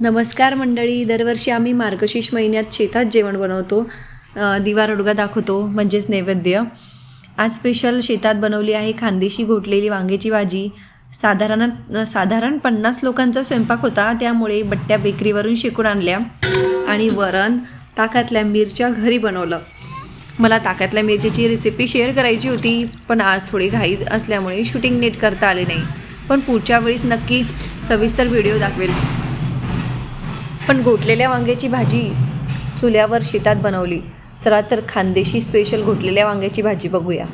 नमस्कार मंडळी. दरवर्षी आम्ही मार्गशीर्ष महिन्यात शेतात जेवण बनवतो, दिवा रोडगा दाखवतो म्हणजेच नैवेद्य. आज स्पेशल शेतात बनवली आहे खानदेशी घोटलेली वांग्याची भाजी. साधारण 50 लोकांचा स्वयंपाक होता, त्यामुळे बट्ट्या बेकरीवरून शिकून आणल्या आणि वरण ताकातल्या मिरच्या घरी बनवलं. मला ताकातल्या मिरचीची रेसिपी शेअर करायची होती, पण आज थोडी घाई असल्यामुळे शूटिंग नीट करता आले नाही. पण पुढच्या वेळेस नक्की सविस्तर व्हिडिओ दाखवेल. पण घोटलेल्या वांग्याची भाजी चुल्यावर शेतात बनवली. चला तर खानदेशी स्पेशल घोटलेल्या वांग्याची भाजी बघूया.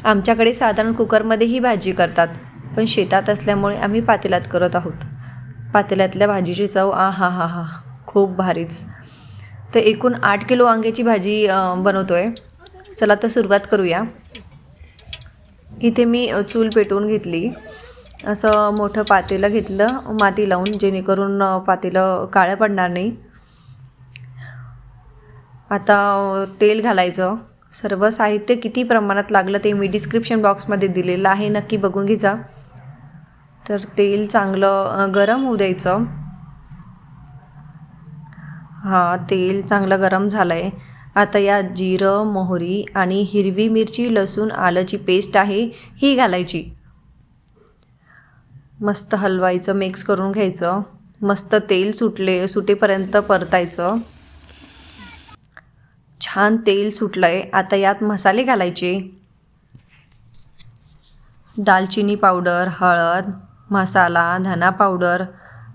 आमच्याकडे साधारण कुकरमध्ये ही भाजी करतात, पण शेतात असल्यामुळे आम्ही पातेल्यात करत आहोत. पातेल्यातल्या भाजीची चव आ हा हा हा, खूप भारीच. तर एकूण 8 किलो वांग्याची भाजी बनवतो आहे. चला तर सुरुवात करूया. इथे मी चूल पेटवून घेतली. असं मोठं पातेलं घेतलं माती लावून, जेणेकरून पातेलं काळं पडणार नाही. आता तेल घालायचं. सर्व साहित्य किती प्रमाणात लागलं ते मी डिस्क्रिप्शन बॉक्समध्ये दिलेलं आहे, नक्की बघून घ्या. तर तेल चांगलं गरम होऊ द्यायचं. तेल चांगलं गरम झालं आहे. आता या जिरं, मोहरी आणि हिरवी मिरची, लसूण, आल्याची पेस्ट आहे ही घालायची. मस्त हलवायचं, मिक्स करून घ्यायचं. मस्त तेल सुटेपर्यंत परतायचं. छान तेल सुटलंय. आता यात मसाले घालायचे. दालचिनी पावडर, हळद, मसाला, धना पावडर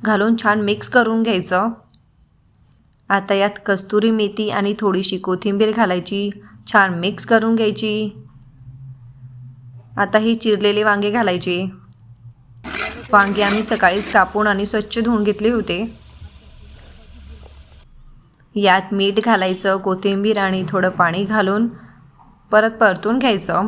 घालून छान मिक्स करून घ्यायचं. आता यात कस्तुरी मेथी आणि थोडीशी कोथिंबीर घालायची. छान मिक्स करून घ्यायची. आता ही चिरलेले वांगे घालायचे. वांगे आम्ही सकाळीच कापून आणि स्वच्छ धुवून घेतले होते. यात मीठ घालायचं, कोथिंबीर आणि थोडं पाणी घालून परत परतून घ्यायचं.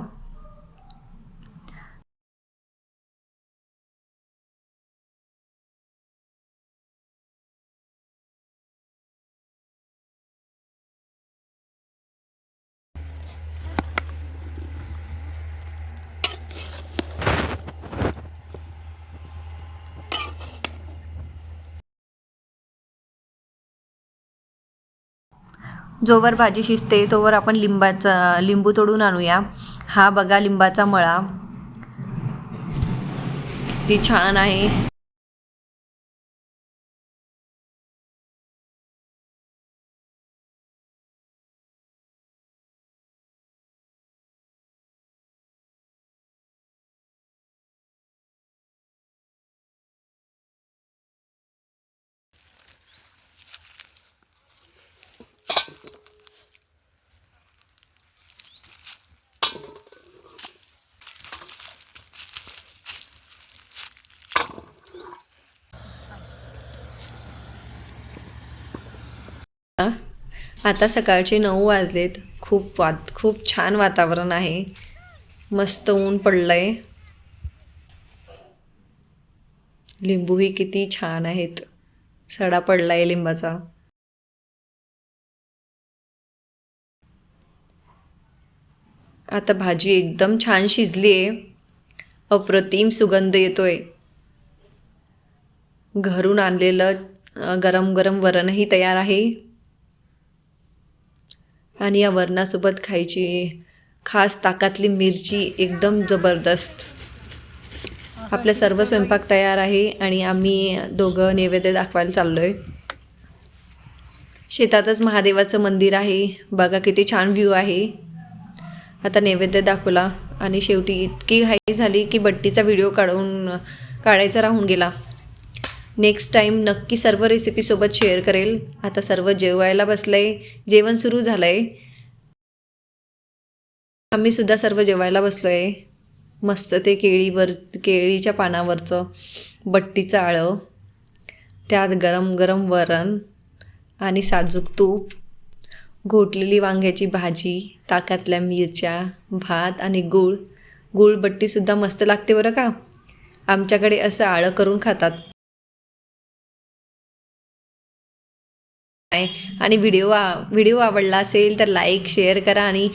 जोवर भाजी शिजते तोवर आपण लिंबू तोडून आणूया. हा बघा लिंबाचा मळा किती छान आहे. आता सकाळचे 9 वाजलेत. खूप छान वातावरण आहे. मस्त ऊन पडलंय. लिंबूही किती छान आहेत. सडा पडलाय लिंबाचा. आता भाजी एकदम छान शिजली आहे. अप्रतिम सुगंध येतोय. घरून आणलेलं गरम गरम वरणही तयार आहे आणि या वरणासोबत खायची खास ताकातली मिरची एकदम जबरदस्त. आपला सर्व स्वयंपाक तयार आहे आणि आम्ही दोघं नैवेद्य दाखवायला चाललोय. शेतातच महादेवाचं मंदिर आहे. बघा किती छान व्ह्यू आहे. आता नैवेद्य दाखवला आणि शेवटी इतकी घाई झाली की बट्टीचा व्हिडिओ काढायचा राहून गेला. नेक्स्ट टाईम नक्की सर्व रेसिपीसोबत शेअर करेल. आता सर्व जेवायला बसलंय. जेवण सुरू झालंय. आम्ही सुद्धा सर्व जेवायला बसलोय. मस्त ते केळीच्या पानावरचं बट्टीचं आळं, त्यात गरम गरम वरण आणि साजूक तूप, घोटलेली वांग्याची भाजी, ताकातल्या मिरच्या, भात आणि गूळ बट्टीसुद्धा मस्त लागते बरं का. आमच्याकडे असं आळं करून खातात. आणि व्हिडिओ आवडला असेल तर लाईक शेअर करा आणि